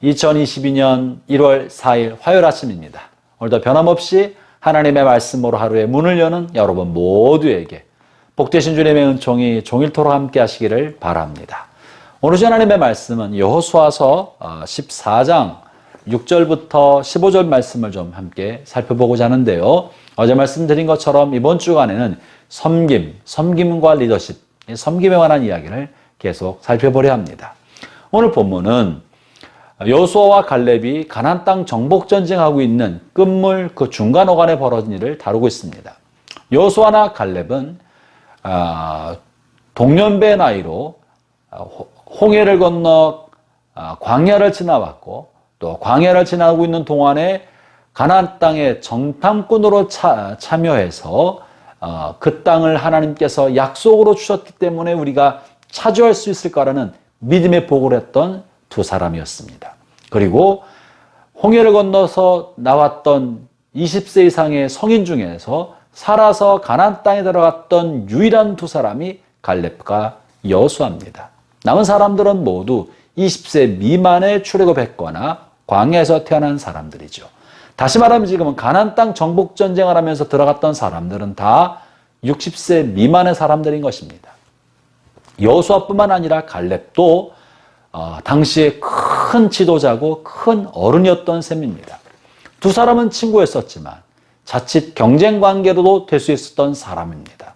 2022년 1월 4일 화요일 아침입니다. 오늘도 변함없이 하나님의 말씀으로 하루의 문을 여는 여러분 모두에게 복되신 주님의 은총이 종일토록 함께 하시기를 바랍니다. 오늘 하나님의 말씀은 여호수아서 14장 6절부터 15절 말씀을 좀 함께 살펴보고자 하는데요. 어제 말씀드린 것처럼 이번 주간에는 섬김과 리더십, 섬김에 관한 이야기를 계속 살펴보려 합니다. 오늘 본문은 여호수아와 갈렙이 가나안 땅 정복 전쟁하고 있는 끝물 그 중간 어간에 벌어진 일을 다루고 있습니다. 여호수아나 갈렙은 동년배 나이로 홍해를 건너 광야를 지나왔고, 또 광야를 지나고 있는 동안에 가나안 땅의 정탐꾼으로 참여해서 그 땅을 하나님께서 약속으로 주셨기 때문에 우리가 차지할 수 있을 거라는 믿음의 보고를 했던 두 사람이었습니다. 그리고 홍해를 건너서 나왔던 20세 이상의 성인 중에서 살아서 가나안 땅에 들어갔던 유일한 두 사람이 갈렙과 여호수아입니다. 남은 사람들은 모두 20세 미만에 출애굽했거나 광야에서 태어난 사람들이죠. 다시 말하면 지금은 가나안 땅 정복 전쟁을 하면서 들어갔던 사람들은 다 60세 미만의 사람들인 것입니다. 여호수아뿐만 아니라 갈렙도 당시에 큰 지도자고 큰 어른이었던 셈입니다. 두 사람은 친구였었지만 자칫 경쟁 관계로도 될 수 있었던 사람입니다.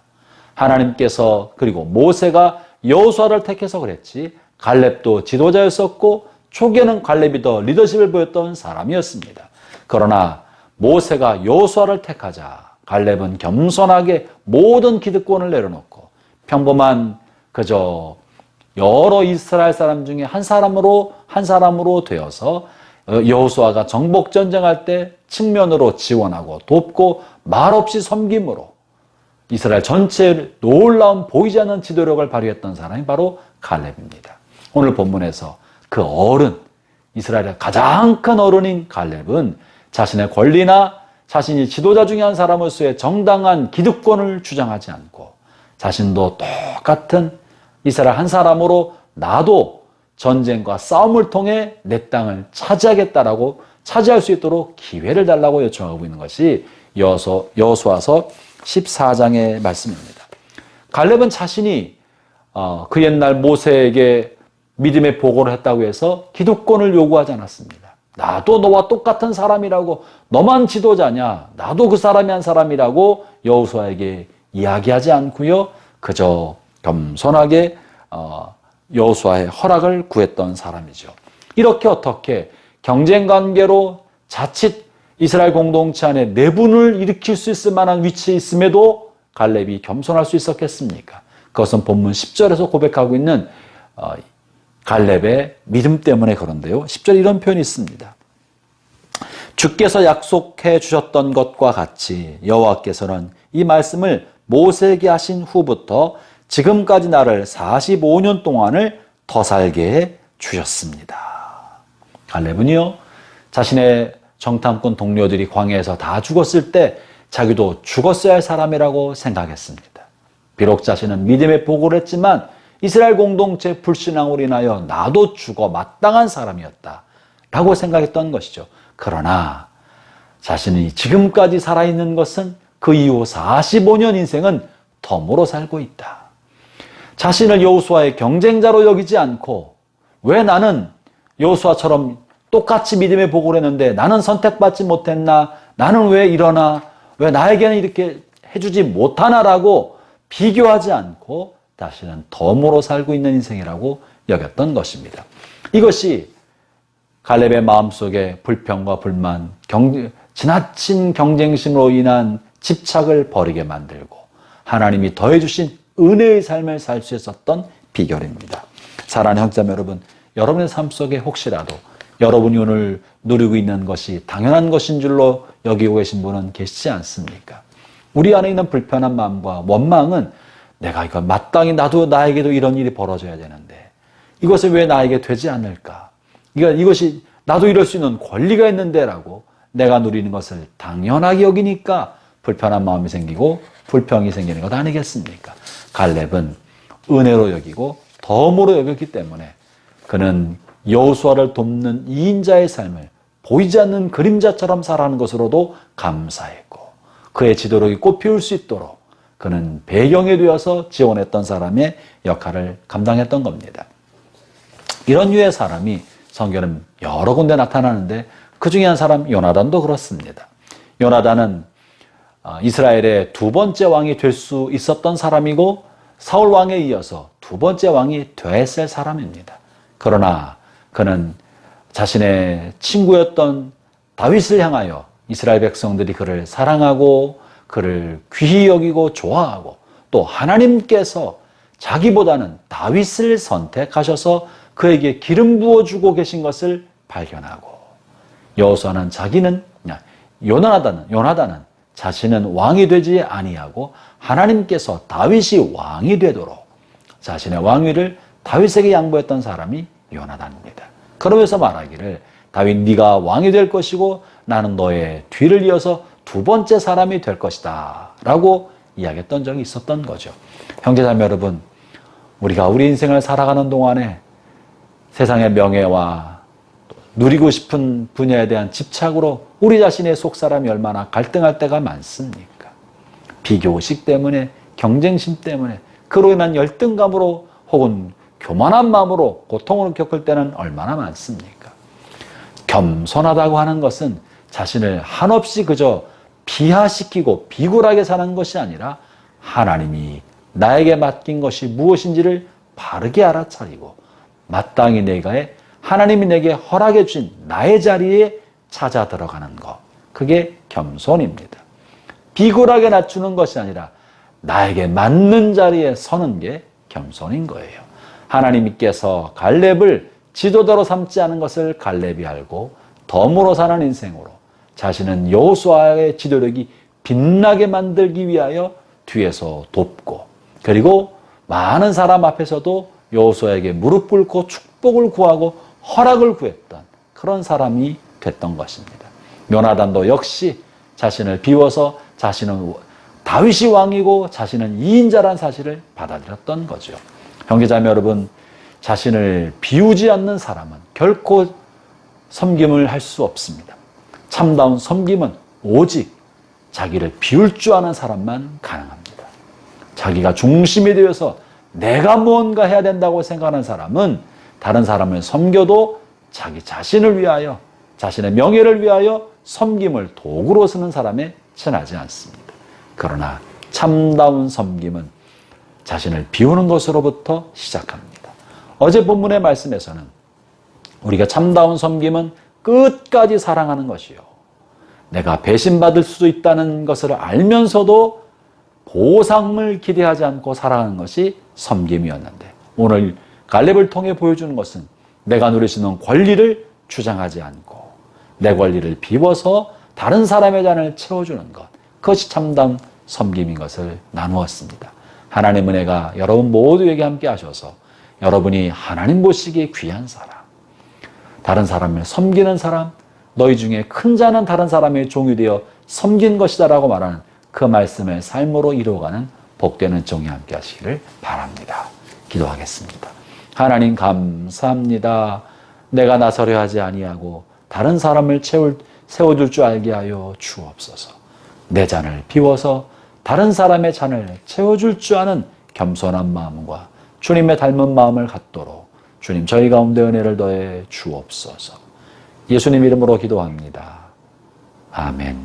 하나님께서 그리고 모세가 여호수아를 택해서 그랬지, 갈렙도 지도자였었고 초기에는 갈렙이 더 리더십을 보였던 사람이었습니다. 그러나 모세가 여호수아를 택하자 갈렙은 겸손하게 모든 기득권을 내려놓고 평범한 그저 여러 이스라엘 사람 중에 한 사람으로 되어서 여호수아가 정복 전쟁할 때 측면으로 지원하고 돕고 말없이 섬김으로 이스라엘 전체의 놀라운 보이지 않는 지도력을 발휘했던 사람이 바로 갈렙입니다. 오늘 본문에서 그 어른, 이스라엘의 가장 큰 어른인 갈렙은 자신의 권리나 자신이 지도자 중에 한 사람으로서의 정당한 기득권을 주장하지 않고 자신도 똑같은 이스라엘 한 사람으로 나도 전쟁과 싸움을 통해 내 땅을 차지하겠다라고 차지할 수 있도록 기회를 달라고 요청하고 있는 것이 여호수아서 14장의 말씀입니다. 갈렙은 자신이 그 옛날 모세에게 믿음의 보고를 했다고 해서 기득권을 요구하지 않았습니다. 나도 너와 똑같은 사람이라고, 너만 지도자냐, 나도 그 사람이 한 사람이라고 여호수아에게 이야기하지 않고요, 그저 겸손하게 여호수아의 허락을 구했던 사람이죠. 이렇게 어떻게 경쟁관계로 자칫 이스라엘 공동체 안에 내분을 일으킬 수 있을 만한 위치에 있음에도 갈렙이 겸손할 수 있었겠습니까? 그것은 본문 10절에서 고백하고 있는 갈렙의 믿음 때문에 그런데요. 10절에 이런 표현이 있습니다. 주께서 약속해 주셨던 것과 같이 여호와께서는 이 말씀을 모세에게 하신 후부터 지금까지 나를 45년 동안을 더 살게 해 주셨습니다. 갈렙은요, 자신의 정탐꾼 동료들이 광야에서 다 죽었을 때 자기도 죽었어야 할 사람이라고 생각했습니다. 비록 자신은 믿음의 보고를 했지만 이스라엘 공동체 불신앙으로 인하여 나도 죽어 마땅한 사람이었다 라고 생각했던 것이죠. 그러나 자신이 지금까지 살아있는 것은 그 이후 45년 인생은 덤으로 살고 있다. 자신을 여호수아의 경쟁자로 여기지 않고, 왜 나는 여호수아처럼 똑같이 믿음의 보고를 했는데 나는 선택받지 못했나, 나는 왜 이러나, 왜 나에게는 이렇게 해주지 못하나라고 비교하지 않고 자신은 덤으로 살고 있는 인생이라고 여겼던 것입니다. 이것이 갈렙의 마음속에 불평과 불만, 지나친 경쟁심으로 인한 집착을 버리게 만들고 하나님이 더해주신 은혜의 삶을 살 수 있었던 비결입니다. 사랑하는 형제자매 여러분, 여러분의 삶 속에 혹시라도 여러분이 오늘 누리고 있는 것이 당연한 것인 줄로 여기고 계신 분은 계시지 않습니까? 우리 안에 있는 불편한 마음과 원망은 내가 이거 마땅히 나에게도 이런 일이 벌어져야 되는데 이것이 왜 나에게 되지 않을까? 이것이 나도 이럴 수 있는 권리가 있는데 라고 내가 누리는 것을 당연하게 여기니까 불편한 마음이 생기고 불평이 생기는 것 아니겠습니까? 갈렙은 은혜로 여기고 덤으로 여겼기 때문에 그는 여호수아를 돕는 2인자의 삶을 보이지 않는 그림자처럼 살아가는 것으로도 감사했고, 그의 지도력이 꽃피울 수 있도록 그는 배경이 되어서 지원했던 사람의 역할을 감당했던 겁니다. 이런 유의 사람이 성경에는 여러 군데 나타나는데 그 중에 한 사람 요나단도 그렇습니다. 요나단은 이스라엘의 두 번째 왕이 될 수 있었던 사람이고 사울 왕에 이어서 두 번째 왕이 됐을 사람입니다. 그러나 그는 자신의 친구였던 다윗을 향하여 이스라엘 백성들이 그를 사랑하고 그를 귀히 여기고 좋아하고 또 하나님께서 자기보다는 다윗을 선택하셔서 그에게 기름 부어주고 계신 것을 발견하고, 여호수아는 요나단은 자신은 왕이 되지 아니하고 하나님께서 다윗이 왕이 되도록 자신의 왕위를 다윗에게 양보했던 사람이 요나단입니다. 그러면서 말하기를 다윗 네가 왕이 될 것이고 나는 너의 뒤를 이어서 두 번째 사람이 될 것이다 라고 이야기했던 적이 있었던 거죠. 형제자매 여러분, 우리가 우리 인생을 살아가는 동안에 세상의 명예와 누리고 싶은 분야에 대한 집착으로 우리 자신의 속사람이 얼마나 갈등할 때가 많습니까? 비교의식 때문에, 경쟁심 때문에, 그로 인한 열등감으로 혹은 교만한 마음으로 고통을 겪을 때는 얼마나 많습니까? 겸손하다고 하는 것은 자신을 한없이 그저 비하시키고 비굴하게 사는 것이 아니라 하나님이 나에게 맡긴 것이 무엇인지를 바르게 알아차리고 마땅히 하나님이 내게 허락해 주신 나의 자리에 찾아 들어가는 것, 그게 겸손입니다. 비굴하게 낮추는 것이 아니라 나에게 맞는 자리에 서는 게 겸손인 거예요. 하나님께서 갈렙을 지도자로 삼지 않은 것을 갈렙이 알고 덤으로 사는 인생으로 자신은 여호수아의 지도력이 빛나게 만들기 위하여 뒤에서 돕고, 그리고 많은 사람 앞에서도 여호수아에게 무릎 꿇고 축복을 구하고 허락을 구했던 그런 사람이 됐던 것입니다. 요나단도 역시 자신을 비워서 자신은 다윗이 왕이고 자신은 2인자란 사실을 받아들였던 거죠. 형제자매 여러분, 자신을 비우지 않는 사람은 결코 섬김을 할 수 없습니다. 참다운 섬김은 오직 자기를 비울 줄 아는 사람만 가능합니다. 자기가 중심이 되어서 내가 무언가 해야 된다고 생각하는 사람은 다른 사람을 섬겨도 자기 자신을 위하여, 자신의 명예를 위하여 섬김을 도구로 쓰는 사람에 지나지 않습니다. 그러나 참다운 섬김은 자신을 비우는 것으로부터 시작합니다. 어제 본문의 말씀에서는 우리가 참다운 섬김은 끝까지 사랑하는 것이요, 내가 배신받을 수도 있다는 것을 알면서도 보상을 기대하지 않고 살아가는 것이 섬김이었는데, 오늘 갈렙을 통해 보여주는 것은 내가 누릴 수 있는 권리를 주장하지 않고 내 권리를 비워서 다른 사람의 잔을 채워주는 것, 그것이 참다운 섬김인 것을 나누었습니다. 하나님 은혜가 여러분 모두에게 함께 하셔서 여러분이 하나님 보시기에 귀한 사람, 다른 사람을 섬기는 사람, 너희 중에 큰 자는 다른 사람의 종이 되어 섬긴 것이다 라고 말하는 그 말씀을 삶으로 이루어가는 복되는 종이 함께 하시기를 바랍니다. 기도하겠습니다. 하나님 감사합니다. 내가 나서려 하지 아니하고 다른 사람을 세워줄 줄 알게 하여 주옵소서. 내 잔을 비워서 다른 사람의 잔을 채워줄 줄 아는 겸손한 마음과 주님의 닮은 마음을 갖도록 주님 저희 가운데 은혜를 더해 주옵소서. 예수님 이름으로 기도합니다. 아멘.